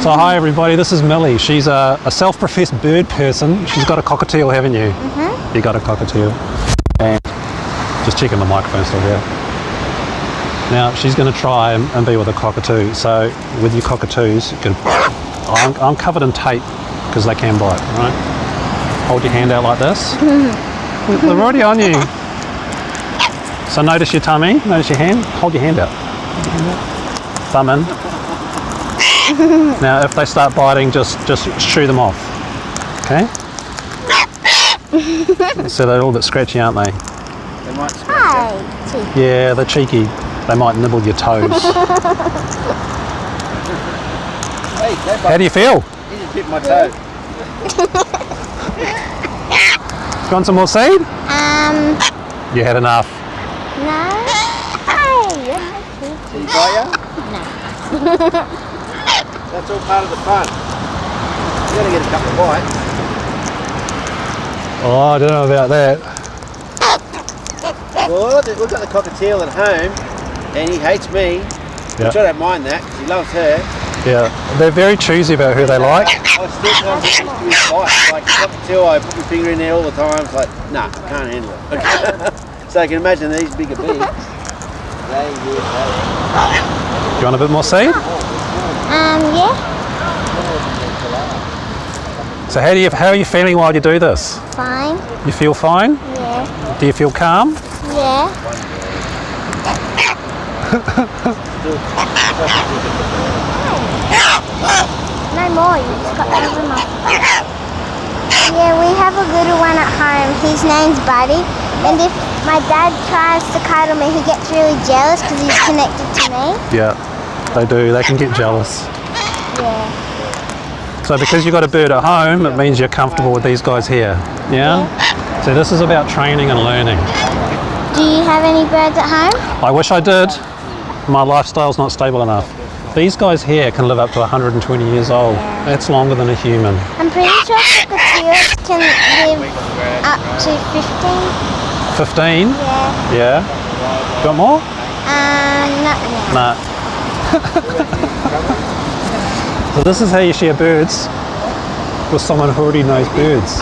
So hi everybody, this is Millie. She's a self-professed bird person. She's got a cockatiel, haven't you? Mm-hmm. You got a cockatiel. And just checking the microphone's still here. Now she's going to try and be with a cockatoo. So with your cockatoos, you can. I'm covered in tape because they can bite. Right? Hold your hand out like this. They're already on you. So notice your tummy. Notice your hand. Hold your hand out. Thumb in. Now if they start biting, just shoo them off. Okay? So they're all a bit scratchy, aren't they? They might scratch you. Yeah, they're cheeky. They might nibble your toes. Hey, how do you feel? He just bit my toe. You want some more seed? You had enough. No. Did he bite you? No. That's all part of the fun. You gotta get a couple of bites. Oh, I don't know about that. Well, we've got the cockatiel at home, and he hates me, which I don't mind that, because he loves her. Yeah, they're very choosy about who they like. I still can't get used to his bite. Like the cockatiel, I put my finger in there all the time. It's like, nah, I can't handle it. So I can imagine these bigger beaks. Do you want a bit more seed? Yeah. So how are you feeling while you do this? Fine. You feel fine? Yeah. Do you feel calm? Yeah. No more, you just got over my... Yeah, we have a little one at home. His name's Buddy. And if my dad tries to cuddle me, he gets really jealous because he's connected to me. Yeah, they do. They can get jealous. Yeah. So because you've got a bird at home, it means you're comfortable with these guys here. Yeah? So this is about training and learning. Do you have any birds at home? I wish I did. My lifestyle's not stable enough. These guys here can live up to 120 years old. Yeah. That's longer than a human. I'm pretty sure cockatiels can live up to 15. 15? Yeah. Yeah. Got more? Not Nah. So this is how you share birds with someone who already knows birds.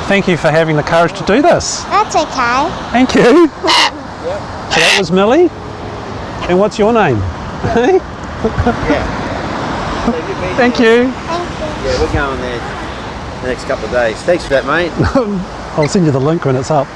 Thank you for having the courage to do this. That's okay. Thank you. So that was Millie. And what's your name? Thank you. Yeah, we're going there the next couple of days. Thanks for that, mate. I'll send you the link when it's up.